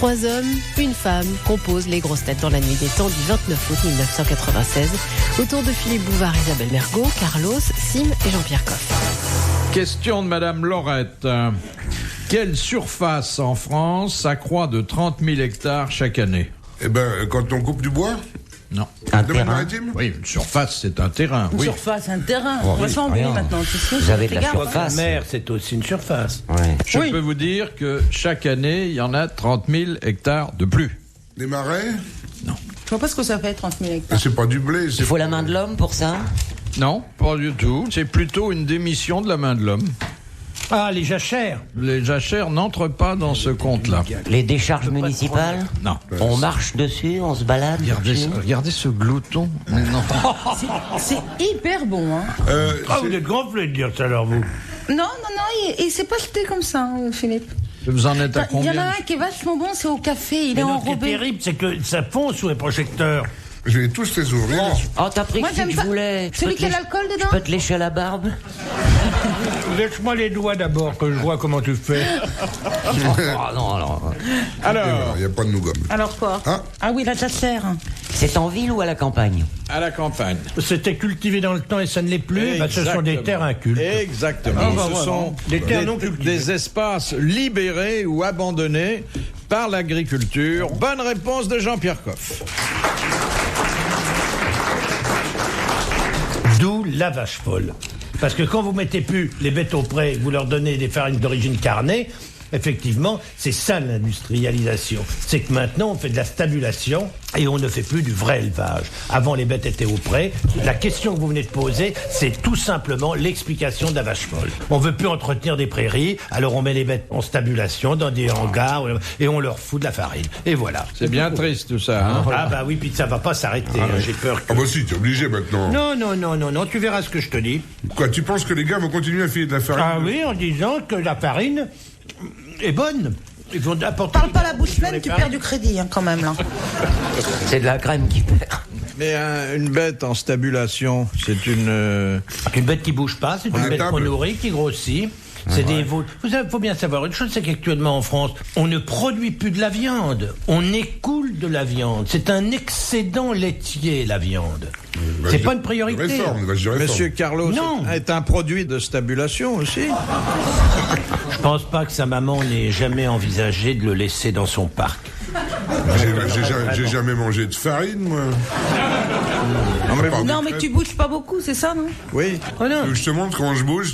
3 hommes, une femme composent les grosses têtes dans la nuit des temps du 29 août 1996. Autour de Philippe Bouvard, Isabelle Mergo, Carlos, Sim et Jean-Pierre Coff. Question de Madame Laurette. Quelle surface en France s'accroît de 30 000 hectares chaque année? Eh ben, quand on coupe du bois? Non. Un Domaine terrain. maritime? Oui, une surface, c'est un terrain. Une Oui. surface, un terrain. Oh, On va oui, s'engueuler rien. maintenant. Tu sais, Vous avez de la fais gaffe. surface. La mer, c'est aussi une surface. Ouais. Je Oui. peux vous dire que chaque année, il y en a 30 000 hectares de plus. Des marais? Je vois pas ce que ça fait, 30 000 hectares. C'est pas du blé, c'est... Il faut la main de l'homme pour ça? Non, pas du tout. C'est plutôt une démission de la main de l'homme. Ah, les jachères. Les jachères n'entrent pas dans ce compte-là. Les décharges municipales? Non. On marche dessus, on se balade dessus. Regardez ce glouton. Non. C'est hyper bon, hein. Ah, vous êtes gonflé de dire ça alors, vous. Non, il s'est pas jeté comme ça, Philippe. Vous en êtes à Il y en combien? a un qui est vachement bon, c'est au café, il Mais est non, ce qui est enrobé. terrible, c'est que ça fond sous les projecteurs. Je vais tous les ouvrir. Oh, t'as pris Moi, celui j'aime que je pas. voulais. Je Celui peux te qui a lécher- l'alcool dedans? Je peux te lécher la barbe? Laisse-moi les doigts d'abord, que je vois comment tu fais. Oh non, alors. Alors, Il n'y a pas de nougat. Alors quoi? Ah. Oui, la jachère. C'est en ville ou à la campagne? à la campagne. C'était cultivé dans le temps et ça ne l'est plus. Bah, ce sont des Exactement. terres incultes. Exactement. Ah, bah, Ce voilà. sont Des terres non cultivées. des espaces libérés ou abandonnés par l'agriculture. Bonne réponse de Jean-Pierre Coff. D'où la vache folle. Parce que quand vous mettez plus les bêtes au pré, vous leur donnez des farines d'origine carnée, effectivement, c'est ça l'industrialisation. C'est que maintenant, on fait de la stabulation et on ne fait plus du vrai élevage. Avant, les bêtes étaient au pré. La question que vous venez de poser, c'est tout simplement l'explication de la vache folle. On veut plus entretenir des prairies, alors on met les bêtes en stabulation dans des hangars et on leur fout de la farine. Et voilà. C'est bien triste tout ça. Hein? Ah bah oui, puis ça va pas s'arrêter. J'ai peur que... Ah bah si, t'es obligé maintenant. Non, tu verras ce que je te dis. Quoi, tu penses que les gars vont continuer à filer de la farine? Ah oui, en disant que la farine est bonne. Ils vont apporter... Parle pas la bouche pleine, tu perds du crédit, hein, quand même, là. C'est de la crème qui perd. Mais une bête en stabulation, c'est une... Une bête qui bouge pas, c'est une bête étable. qu'on nourrit, qui grossit. C'est des veaux. Vous savez, faut bien savoir une chose, c'est qu'actuellement en France, on ne produit plus de la viande. On écoule de la viande. C'est un excédent laitier, la viande. C'est pas une priorité. Réforme, vache de réforme. Monsieur Carlos Non. est un produit de stabulation aussi. Je pense pas que sa maman n'ait jamais envisagé de le laisser dans son parc. J'ai jamais mangé de farine, moi. Non, mais tu bouges pas beaucoup, c'est ça, non? Oui. Oh non. Je te montre comment je bouge.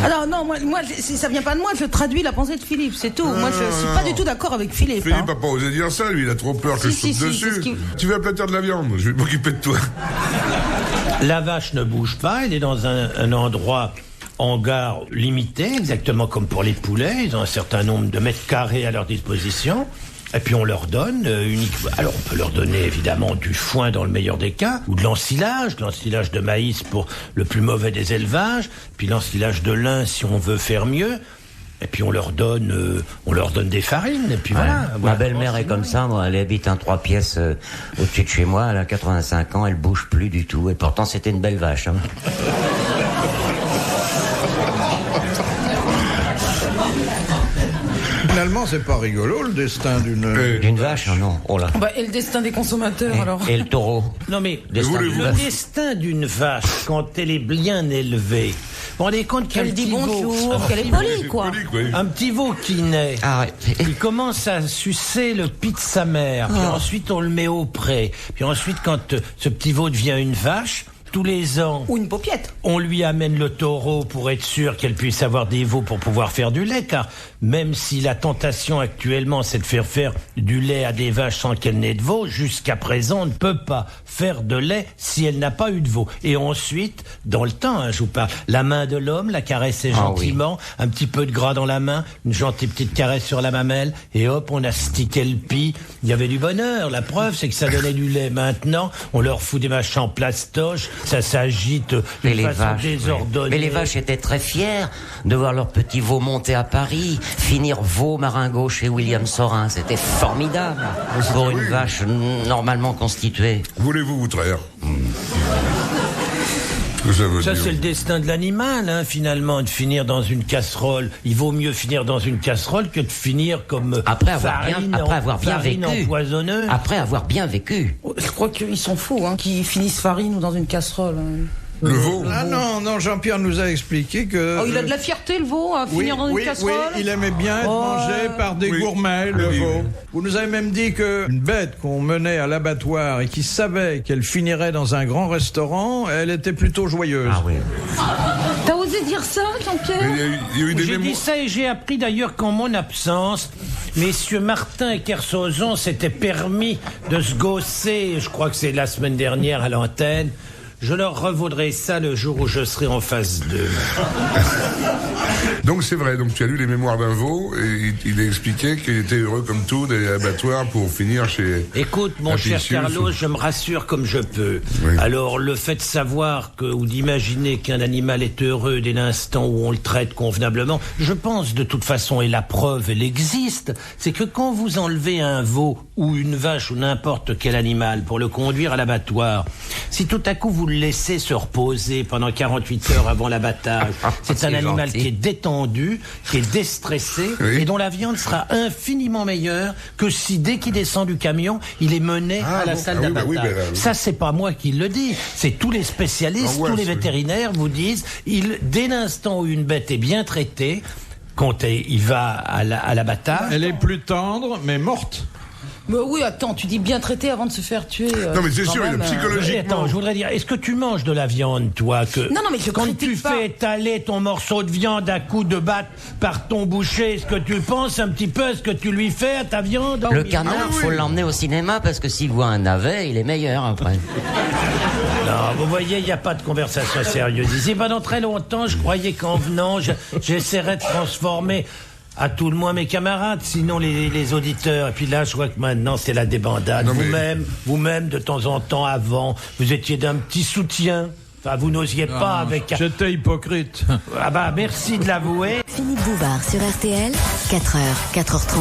Alors non, moi, si ça vient pas de moi, je traduis la pensée de Philippe, c'est tout. Moi, je suis pas du tout d'accord avec Philippe. Philippe hein. n'a pas osé dire ça, lui, il a trop peur que Si, je saute si, c'est dessus. ce qu'il- Tu veux aplatir de la viande, je vais m'occuper de toi. La vache ne bouge pas, elle est dans un endroit hangar limité, exactement comme pour les poulets. Ils ont un certain nombre de mètres carrés à leur disposition. Et puis on leur donne uniquement... Alors on peut leur donner évidemment du foin dans le meilleur des cas, ou de l'ensilage de maïs pour le plus mauvais des élevages, puis l'ensilage de lin si on veut faire mieux. Et puis on leur donne des farines, et puis voilà. Ma belle-mère est comme ça, moi, elle habite un 3 pièces au-dessus de chez moi, elle a 85 ans, elle bouge plus du tout, et pourtant c'était une belle vache. Hein. Finalement, c'est pas rigolo le destin d'une... D'une vache, hein, non, oh là. Bah, et le destin des consommateurs, alors. Et le taureau. Non mais Destin voulez-vous d'une le vache. destin d'une vache, quand elle est bien élevée, vous vous rendez compte Qu'elle dit petit veau- bonjour, qu'elle est polie, quoi. un petit veau qui naît, Arrête. il commence à sucer le pis de sa mère, puis ensuite on le met au pré, puis ensuite quand ce petit veau devient une vache, tous les ans, Ou une paupiette. on lui amène le taureau pour être sûr qu'elle puisse avoir des veaux pour pouvoir faire du lait, car même si la tentation actuellement c'est de faire du lait à des vaches sans qu'elle n'ait de veaux, jusqu'à présent on ne peut pas faire de lait si elle n'a pas eu de veaux. Et ensuite, dans le temps, hein, je vous parle, la main de l'homme, la caresser Ah gentiment, un petit peu de gras dans la main, une gentille petite caresse sur la mamelle, et hop, on a stické le pis. Il y avait du bonheur. La preuve, c'est que ça donnait du lait. Maintenant, on leur fout des machins en plastoche, ça s'agite Mais d'une les façon vaches, désordonnée. mais les vaches étaient très fières de voir leur petit veau monter à Paris, finir veau maringot chez William Sorin. C'était formidable pour une vache normalement constituée. Voulez-vous vous traire? que ça veut Ça, dire? c'est le destin de l'animal, hein, finalement, de finir dans une casserole. Il vaut mieux finir dans une casserole que de finir comme Après avoir bien farine vécu. empoisonneuse. Après avoir bien vécu. Je crois qu'ils sont fous, hein, qu'ils finissent farine ou dans une casserole. Hein. Le veau? Ah non, Jean-Pierre nous a expliqué que... Oh, il a de la fierté, le veau, à Oui, finir dans une casserole. oui, il aimait bien être mangé par des gourmets, le Oui, veau. oui. Vous nous avez même dit qu'une bête qu'on menait à l'abattoir et qui savait qu'elle finirait dans un grand restaurant, elle était plutôt joyeuse. Ah oui. T'as osé dire ça, Jean-Pierre? Il y a eu des J'ai dit mémoires. ça et j'ai appris d'ailleurs qu'en mon absence, messieurs Martin et Kersozon s'étaient permis de se gausser, je crois que c'est la semaine dernière à l'antenne. Je leur revaudrai ça le jour où je serai en phase 2. Donc c'est vrai, donc tu as lu les mémoires d'un veau et il a expliqué qu'il était heureux comme tout d'aller à l'abattoir pour finir chez... Écoute, mon cher Apicius. Carlos, je me rassure comme je peux. Oui. Alors, le fait de savoir ou d'imaginer qu'un animal est heureux dès l'instant où on le traite convenablement, je pense de toute façon, et la preuve, elle existe, c'est que quand vous enlevez un veau ou une vache ou n'importe quel animal pour le conduire à l'abattoir, si tout à coup vous le laissez se reposer pendant 48 heures avant l'abattage, c'est un C'est animal gentil. qui est détendu, qui est déstressé, Oui. et dont la viande sera infiniment meilleure que si dès qu'il descend du camion, il est mené Ah à la bon, salle ah oui, bah d'abattage. oui, bah là, oui. Ça, c'est pas moi qui le dis, c'est tous les spécialistes, L'angoisse, tous les oui. vétérinaires vous disent, dès l'instant où une bête est bien traitée, quand il va à l'abattage, Elle est plus tendre, mais morte. Bah oui, attends, tu dis bien traité avant de se faire tuer. Non mais c'est quand sûr, il y a même, psychologiquement... Attends, je voudrais dire, est-ce que tu manges de la viande, toi Non, non, mais je quand critique tu pas. fais étaler ton morceau de viande à coups de batte par ton boucher, est-ce que tu penses un petit peu à ce que tu lui fais à ta viande? Le canard, Ah oui, faut oui. l'emmener au cinéma parce que s'il voit un navet, il est meilleur après. Non, vous voyez, il n'y a pas de conversation sérieuse ici. Pendant très longtemps, je croyais qu'en venant, j'essaierais de transformer à tout le moins mes camarades, sinon les auditeurs. Et puis là, je vois que maintenant, c'est la débandade. Non, mais- Vous-même, de temps en temps, avant, vous étiez d'un petit soutien. Enfin, vous n'osiez pas avec... J'étais hypocrite. Ah bah, merci de l'avouer. Philippe Bouvard sur RTL, 4h, 4h30,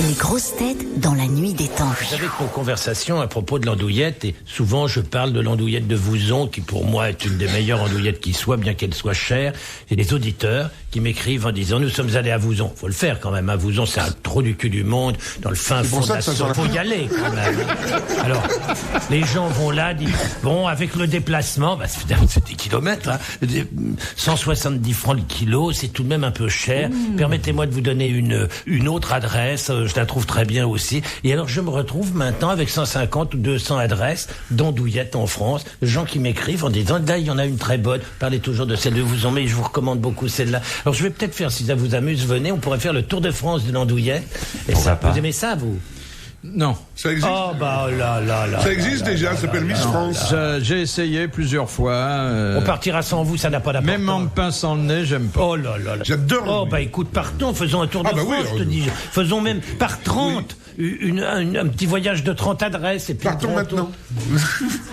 les grosses têtes dans la nuit des temps. Vous savez que nos conversations à propos de l'andouillette, et souvent je parle de l'andouillette de Vouzon, qui pour moi est une des meilleures andouillettes qui soit, bien qu'elle soit chère. Et des auditeurs qui m'écrivent en disant, nous sommes allés à Vouzon. Faut le faire quand même, à Vouzon, c'est un trou du cul du monde, dans le fin fond pour de ça la que ça Saône. sort la Faut y aller quand même. Alors, les gens vont là, disent, bon, avec le déplacement, bah, c'est des kilomètres, hein, 170 francs le kilo, c'est tout de même un peu cher. Permettez-moi de vous donner une autre adresse, je la trouve très bien aussi. Et alors je me retrouve maintenant avec 150 ou 200 adresses d'andouillettes en France, gens qui m'écrivent en disant, là il y en a une très bonne, parlez toujours de celle de Vouzon, mais je vous recommande beaucoup celle-là. Alors je vais peut-être faire, si ça vous amuse, venez, on pourrait faire le tour de France de l'andouillette. Et ça, vous aimez ça, vous? Non. Ça existe, Oh bah là là là. ça existe déjà, ça s'appelle Miss France. J'ai essayé plusieurs fois. On partira sans vous, ça n'a pas d'importance. Même en me pinçant le nez, j'aime pas. Oh là là là. J'adore Oh le- bah écoute, partons, faisons un tour de Ah bah oui, France, je te dis. Faisons même par 30, un petit voyage de 30 adresses. Et puis Partons on maintenant.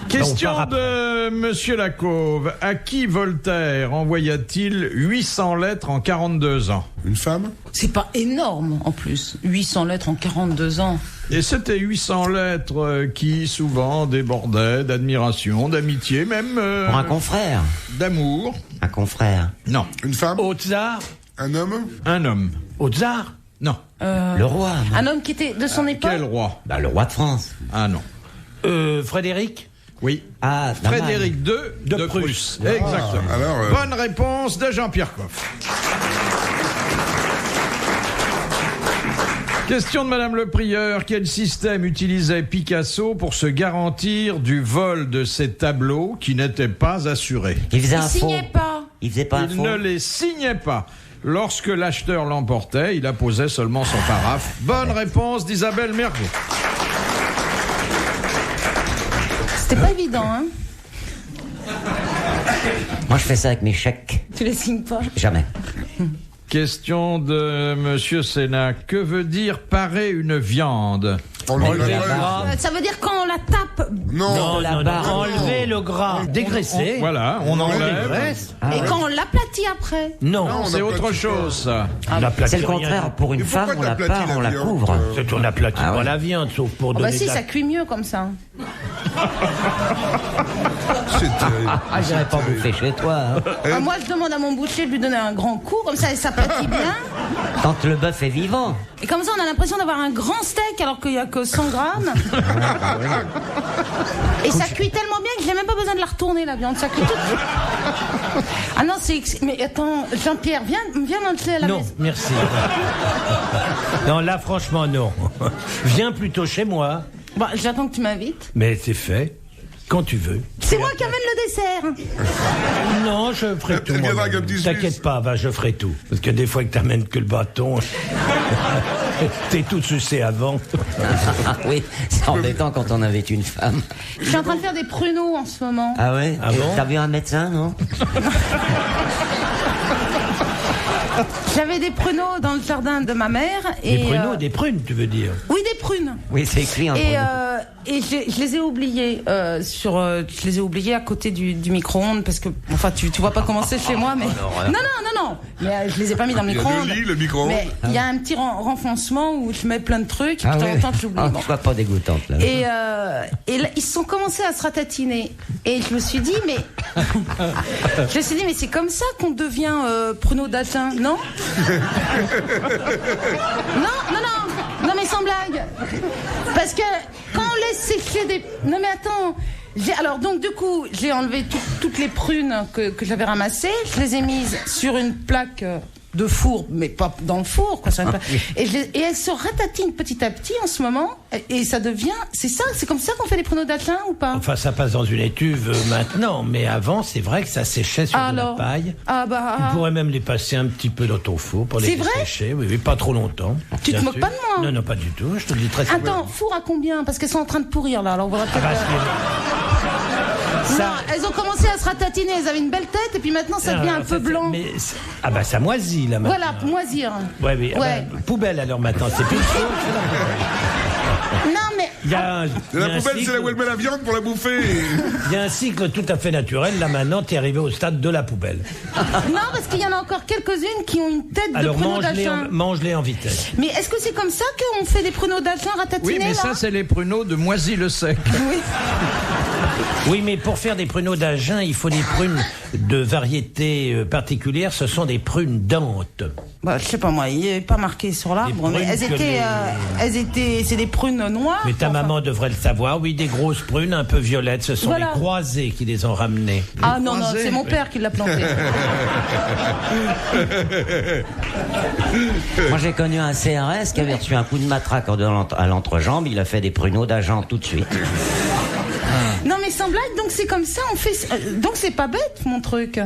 Question on part de Monsieur Lacauve. À qui Voltaire envoya-t-il 800 lettres en 42 ans? Une femme? C'est pas énorme, en plus. 800 lettres en 42 ans. Et c'était 800 lettres qui souvent débordaient d'admiration, d'amitié, même Pour un confrère. d'amour. Un confrère. Non, Une femme? Au tsar, Un homme? un homme. au tsar. Non. Le roi. non. Un homme qui était de son époque. Quel roi? Bah, le roi de France. Ah non. Frédéric. Oui. Ah, d'Allemagne. Frédéric II de Prusse. Exactement. alors, Bonne réponse de Jean-Pierre Coff. Question de Madame le Prieur. Quel système utilisait Picasso pour se garantir du vol de ses tableaux qui n'étaient pas assurés? Il faisait Il un faux. signait pas. Il faisait pas un Il faux. ne les signait pas. Lorsque l'acheteur l'emportait, il apposait seulement son paraphe. Bonne réponse d'Isabelle Mergo. C'était pas évident, hein. Moi, je fais ça avec mes chèques. Tu les signes pas. Jamais. Question de Monsieur Sénat. Que veut dire parer une viande? Enlever le gras. Ça veut dire quand on la tape. Non. Non, la non, non, barre. enlever le gras. Dégraisser. Voilà, on enlève. Dégraisse. Et quand on l'aplatit après. Non, C'est autre chose, ça. on aplatit C'est le rien. contraire. Pour une Mais pourquoi femme, on la t'aplatis part, la on la viande, couvre. C'est on aplatit Ah pas ouais. la viande, sauf pour Oh donner bah si, de la... ça cuit mieux comme ça. C'est terrible. Ah, j'irai pas bouffer chez toi. Hein. Moi, je demande à mon boucher de lui donner un grand coup, comme ça, ça pâtit bien. Tant que le bœuf est vivant. Et comme ça, on a l'impression d'avoir un grand steak alors qu'il n'y a que 100 grammes. Et ça cuit tellement bien que j'ai même pas besoin de la retourner, la viande. Ça cuit tout. Ah non, mais attends, Jean-Pierre, viens m'enlever à la Non, maison. merci. Non, là, franchement, non. Viens plutôt chez moi. Bon, j'attends que tu m'invites. Mais c'est fait. Quand tu veux. C'est moi qui amène le dessert. Non, je ferai tout. Elle viendra moi-même. avec un petit T'inquiète Suisse. pas, va, je ferai tout. Parce que des fois que t'amènes que le bâton, t'es tout sucé avant. Ah oui, c'est embêtant quand on avait une femme. Je suis en train de faire des pruneaux en ce moment. Ah ouais? Ah bon? T'as vu un médecin, non? J'avais des pruneaux dans le jardin de ma mère. Et, Des pruneaux, des prunes, tu veux dire? Oui, des prunes. Oui, c'est écrit en Et je les ai oubliés je les ai oubliés à côté du micro-ondes parce que enfin tu vois pas comment c'est chez moi mais non mais je les ai pas mis dans le Il y a micro-ondes. le lit, le micro-ondes. Mais il y a un petit renfoncement où je mets plein de trucs et Ah puis de temps ouais. en temps j'oublie. Ah, Bon. sois pas dégoûtante, là. Et là, ils se sont commencés à se ratatiner et je me suis dit mais c'est comme ça qu'on devient pruneau d'Agen, non? Non mais sans blague. Parce que quand on laisse sécher des... Non mais attends. Alors donc du coup, j'ai enlevé toutes les prunes que j'avais ramassées. Je les ai mises sur une plaque de four, mais pas dans le four, quoi. Et elles se ratatinent petit à petit en ce moment. Et ça devient... C'est comme ça qu'on fait les pruneaux d'Agen ou pas? Enfin, ça passe dans une étuve maintenant, mais avant, c'est vrai que ça séchait sur de la paille. Ah bah... Tu pourrais même les passer un petit peu dans ton four pour les C'est vrai? sécher. Oui, pas trop longtemps. Tu te Bien moques sûr. pas de moi? Non, pas du tout. Je te le dis très Attends, four à combien? Parce qu'elles sont en train de pourrir là. Alors on va peut-être... Ça... Non, elles ont commencé à se ratatiner, elles avaient une belle tête et puis maintenant ça devient un peu blanc. Ça moisit là maintenant. Voilà, moisir. Ouais, oui. Ouais. Poubelle alors maintenant, c'est plus chaud. Non mais... La poubelle, c'est là où elle met la viande pour la bouffer. Il y a un cycle tout à fait naturel. Là maintenant, t'es arrivé au stade de la poubelle. Non, parce qu'il y en a encore quelques-unes qui ont une tête Alors de pruneau d'Agen. mange-les en vitesse. Mais est-ce que c'est comme ça qu'on fait des pruneaux d'Agen ratatinés? Oui, mais là ça, c'est les pruneaux de Moisy-le-Sec. Oui. Oui, mais pour faire des pruneaux d'Agen, il faut des prunes de variété particulière. Ce sont des prunes dentes. Bah, je sais pas moi, il n'est pas marqué sur l'arbre, mais c'est des prunes noires. Mais ta maman devrait le savoir. Oui, des grosses prunes un peu violettes. Ce sont les croisés qui les ont ramenées. Ah non, c'est mon père qui l'a planté. Moi, j'ai connu un CRS qui avait reçu un coup de matraque à l'entrejambe. Il a fait des pruneaux d'Agen tout de suite. Non mais sans blague, donc c'est comme ça, on fait... Donc c'est pas bête mon truc.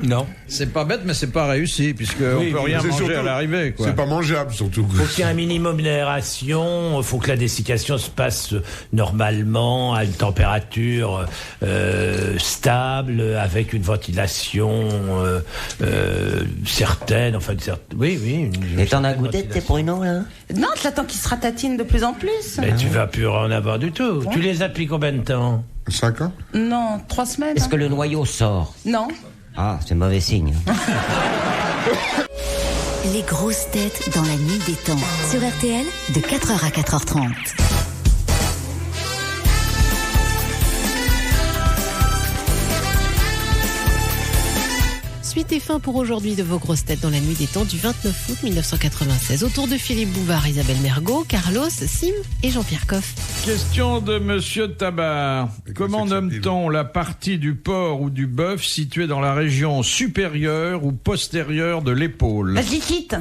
Non. C'est pas bête, mais c'est pas réussi, puisqu'on peut rien manger surtout, à l'arrivée, quoi. C'est pas mangeable, surtout. Faut qu'il y ait un minimum d'aération, faut que la dessiccation se passe normalement, à une température stable, avec une ventilation certaine, enfin, oui. Et t'en as goûté de tes pruneaux, là? Non, j'attends qu'ils se ratatinent de plus en plus. Mais tu vas plus en avoir du tout. Bon. Tu les as depuis combien de temps? 5 ans? Non, 3 semaines. Est-ce que le noyau sort? Non. Ah, c'est mauvais signe. Les grosses têtes dans la nuit des temps. Sur RTL, de 4h à 4h30. Suite et fin pour aujourd'hui de vos grosses têtes dans la nuit des temps du 29 août 1996. Autour de Philippe Bouvard, Isabelle Mergot, Carlos, Sim et Jean-Pierre Coff. Question de Monsieur Tabar. Comment nomme-t-on la partie du porc ou du bœuf située dans la région supérieure ou postérieure de l'épaule? La glyphite.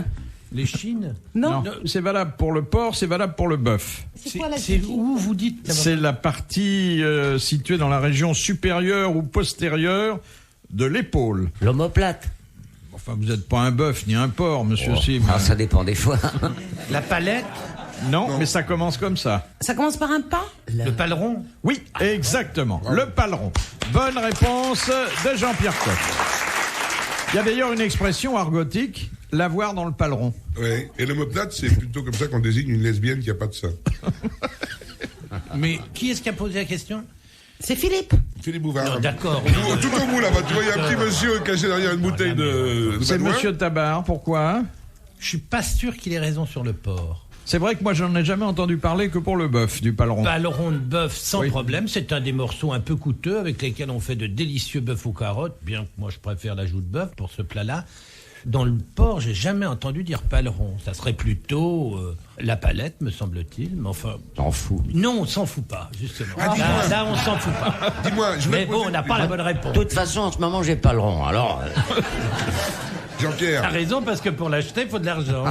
Les chines? Non. C'est valable pour le porc, c'est valable pour le bœuf. C'est quoi la C'est glyphite? où vous dites? C'est la partie située dans la région supérieure ou postérieure de l'épaule. L'omoplate. Enfin, vous n'êtes pas un bœuf ni un porc, monsieur Sim. Ah, ça dépend des fois. La palette? Non, mais ça commence comme ça. Ça commence par un pas? Le paleron? Oui, exactement. Le paleron. Bonne réponse de Jean-Pierre Coff. Il y a d'ailleurs une expression argotique, l'avoir dans le paleron. Oui, et l'homoplate, c'est plutôt comme ça qu'on désigne une lesbienne qui n'a pas de sein. Mais qui est-ce qui a posé la question? C'est Philippe. Philippe Bouvard. Non, d'accord. Tout au bout là-bas, tu vois, il y a un petit monsieur caché derrière une bouteille de C'est Baudouin. monsieur Tabar, pourquoi? Je suis pas sûr qu'il ait raison sur le porc. C'est vrai que moi, j'en ai jamais entendu parler que pour le bœuf, du paleron. Paleron de bœuf, sans Oui. problème. C'est un des morceaux un peu coûteux avec lesquels on fait de délicieux bœufs aux carottes, bien que moi je préfère la joue de bœuf pour ce plat-là. Dans le porc, j'ai jamais entendu dire paleron. Ça serait plutôt la palette, me semble-t-il. Mais enfin, T'en fous. non, on s'en fout pas, justement. Ah, dis-moi. Là, on s'en fout pas. Dis-moi, je Mais vais bon, on n'a pas la bonne réponse. De toute façon, en ce moment, j'ai pas le rond. Alors, T'as Jean-Pierre, raison, parce que pour l'acheter, il faut de l'argent.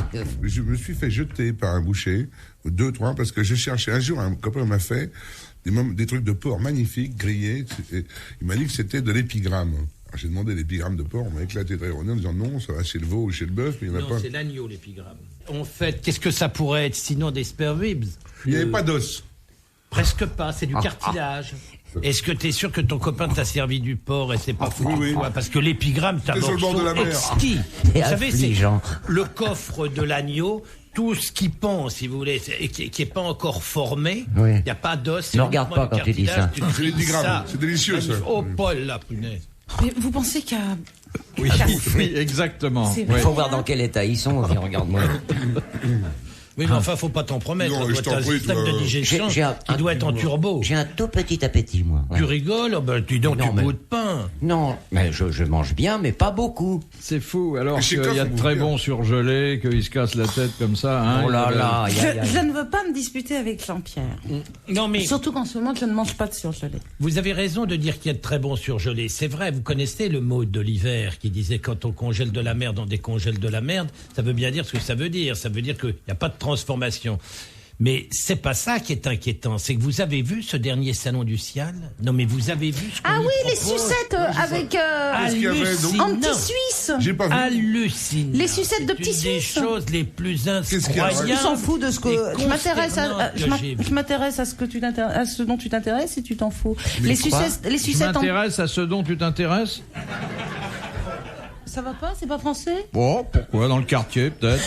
je me suis fait jeter par un boucher, 2, 3, parce que je cherchais un jour, un copain m'a fait des trucs de porc magnifiques, grillés. Il m'a dit que c'était de l'épigramme. Alors, j'ai demandé l'épigramme de porc, on m'a éclaté très erroné en disant non, ça va chez le veau ou chez le bœuf, mais il n'y en a Non, pas. c'est l'agneau, l'épigramme. En fait, qu'est-ce que ça pourrait être sinon des spare ribs? Il n'y avait pas d'os. Presque pas, c'est du cartilage. Est-ce que tu es sûr que ton copain t'a servi du porc et c'est pas fou? oui, oui. Parce que l'épigramme, c'est un C'est sur le bord morceau de la mer. exquis. C'est Vous savez, c'est affligeant. le coffre de l'agneau, tout ce qui pend, si vous voulez, et qui est pas encore formé. Il Oui. n'y a pas d'os. c'est Ne regarde uniquement pas du quand tu dis cartilage, ça. tu C'est trilles l'épigramme, ça. c'est délicieux, ça. Oh, Paul, la punaise. Mais vous pensez qu'à... Oui, oui, exactement. C'est Oui. vrai. il faut voir dans quel état ils sont. Puis regarde-moi. Oui, mais enfin, faut pas t'en promettre. Non, Toi, je t'en t'as un prie, système toi. de digestion J'ai qui doit être en turbo. J'ai un tout petit appétit, moi. Ouais. Tu rigoles? Oh, ben, dis donc, Non, tu mais- bout de pain. Non, mais je mange bien, mais pas beaucoup. C'est fou, alors Mais chez qu'il y a Coff, de on très vous bons surgelés, qu'ils se cassent la tête comme ça. Hein, Oh là Isabelle. là, aïe, aïe, aïe. Je ne veux pas me disputer avec Jean-Pierre. Non, mais Surtout qu'en ce moment, je ne mange pas de surgelé. vous avez raison de dire qu'il y a de très bons surgelés. C'est vrai, vous connaissez le mot d'Oliver qui disait quand on congèle de la merde, on décongèle de la merde. Ça veut bien dire ce que ça veut dire. Ça veut dire qu'il n'y a pas de transformation. Mais c'est pas ça qui est inquiétant. C'est que vous avez vu ce dernier salon du Cial? Non, mais vous avez vu ce qu'on Ah nous oui, les propose? sucettes avec... Qu'est-ce qu'il y avait, donc Hallucinant. en petit suisse. J'ai pas vu. Hallucinant. Les sucettes de C'est petits une des Suisses. choses les plus Qu'est-ce qu'il y a, On incroyables. s'en fout de ce que... et Je m'intéresse consternantes que j'ai vues. je m'intéresse à ce dont tu t'intéresses et tu t'en fous. Les quoi sucettes, les Je sucettes en... m'intéresse à ce dont tu t'intéresses. Ça va pas? C'est pas français? Bon, pourquoi? Dans le quartier, peut-être.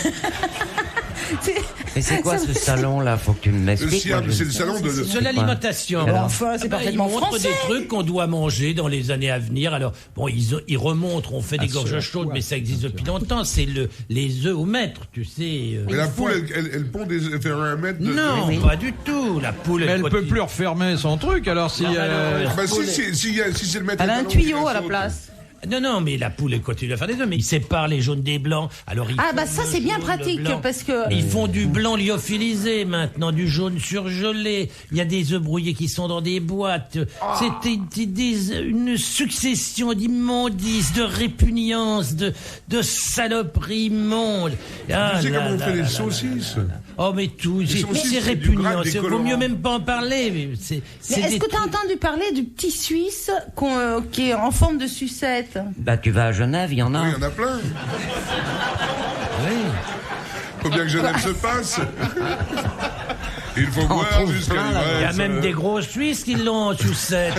Mais c'est quoi ce salon-là? Faut que tu me Le l'expliques. Cial, moi, je- c'est le salon de... C'est l'alimentation. Bon, enfin, c'est Ah ben, parfaitement ils montrent français. des trucs qu'on doit manger dans les années à venir. Alors, bon, ils remontrent, on fait des Ah, gorges c'est chaudes, quoi, mais ça existe depuis longtemps. C'est les œufs au mètre, tu sais. Mais la poule, elle pond elle fait 1 mètre de... Non, oui. pas du tout. La poule, Mais elle peut cotise. plus refermer son truc, alors si... Non, Bah si c'est le maître Elle a un étalon qui tuyau la à la saute. place. Non, mais la poule, elle continue à faire des œufs, mais ils séparent les jaunes des blancs. Alors, Ah bah ça c'est bien pratique parce que... Ils font du blanc lyophilisé maintenant, du jaune surgelé. Il y a des œufs brouillés qui sont dans des boîtes. C'était une succession d'immondices, de répugnances, de saloperies immondes. Ah Tu sais là comment on là fait là les là saucisses? là. Oh mais tout, Les c'est saucisses, c'est c'est du gras, répugnant. des Vaut colorants. mieux même pas en parler. Mais c'est Mais est-ce des que tu as trucs- entendu parler du petit Suisse qui est en forme de sucette? Bah, tu vas à Genève, il y en a. Oui, il y en a plein. Oui. Faut bien que Genève se passe. Il faut On boire trouve jusqu'à plein, là. Il y a l'ivresse. même des gros Suisses qui l'ont en sucette.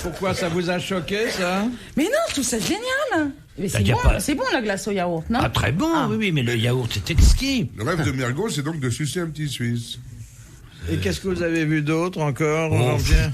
Pourquoi ça vous a choqué, ça? Mais non, je trouve ça génial. Mais c'est y a bon, pas- c'est bon la glace au yaourt, non? Ah très bon, oui, mais le yaourt c'est exquis. Le rêve de Mergot, c'est donc de sucer un petit Suisse. Et qu'est-ce que vous avez vu d'autre encore, Oh, Jean-Pierre?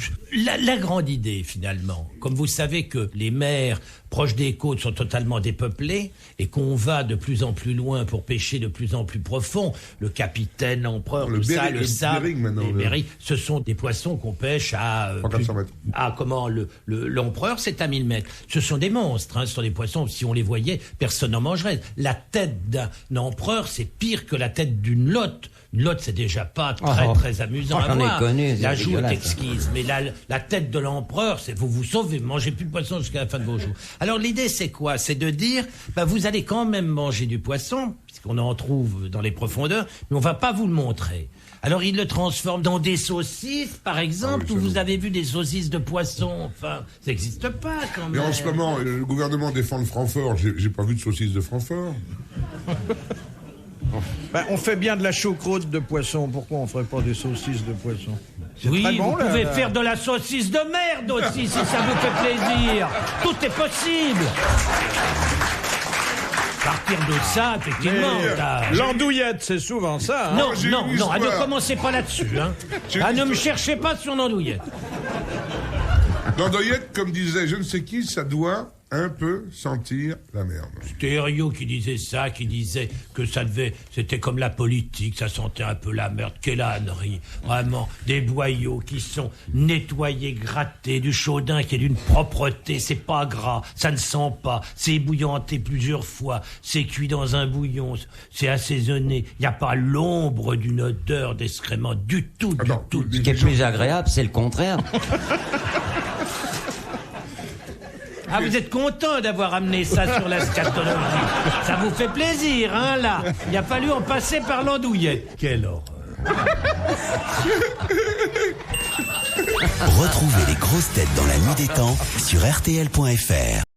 La grande idée, finalement, comme vous savez que les mers proches des côtes sont totalement dépeuplées et qu'on va de plus en plus loin pour pêcher de plus en plus profond, le capitaine, l'empereur, Le tout ça, Bering- le le sable, Bering, maintenant, les le- Bering, ce sont des poissons qu'on pêche à... 400 mètres. Ah, comment l'empereur, c'est à 1000 mètres. Ce sont des monstres, hein, ce sont des poissons, si on les voyait, personne n'en mangerait. La tête d'un empereur, c'est pire que la tête d'une lotte. Une lotte, c'est déjà pas très amusant à J'en ai voir. connu, c'est La joue est dégueulasse. exquise, mais la tête de l'empereur, c'est vous sauvez, mangez plus de poisson jusqu'à la fin de vos jours. Alors l'idée, c'est quoi? C'est de dire, bah, vous allez quand même manger du poisson, puisqu'on en trouve dans les profondeurs, mais on va pas vous le montrer. Alors il le transforme dans des saucisses, par exemple, Ah oui, où ça vous nous- avez vu des saucisses de poisson. Enfin, ça n'existe pas quand Mais même. en ce moment, le gouvernement défend le Francfort. J'ai pas vu de saucisses de Francfort. Ben, on fait bien de la choucroute de poisson. Pourquoi on ferait pas des saucisses de poisson? C'est Oui, très bon, vous là, pouvez là. faire de la saucisse de merde aussi, si ça vous fait plaisir. Tout est possible. Partir de ça, effectivement. t'as- L'andouillette, c'est souvent ça. Hein? Non, j'ai non, une non, ah, ne histoire. commencez pas là-dessus. Hein. J'ai Ah, une ne me histoire. cherchez pas sur l'andouillette. L'andouillette, comme disait je ne sais qui, ça doit un peu sentir la merde. C'était Herriot qui disait ça, qui disait que c'était comme la politique, ça sentait un peu la merde. Quelle ânerie, vraiment, des boyaux qui sont nettoyés, grattés, du chaudin qui est d'une propreté, c'est pas gras, ça ne sent pas, c'est ébouillanté plusieurs fois, c'est cuit dans un bouillon, c'est assaisonné, il n'y a pas l'ombre d'une odeur d'excrément du tout, du tout. Ce qui est plus agréable, c'est le contraire. Ah, vous êtes content d'avoir amené ça sur la scatologie. Ça vous fait plaisir, hein, là. Il a fallu en passer par l'andouillette. Quelle horreur. Retrouvez les grosses têtes dans la nuit des temps sur RTL.fr.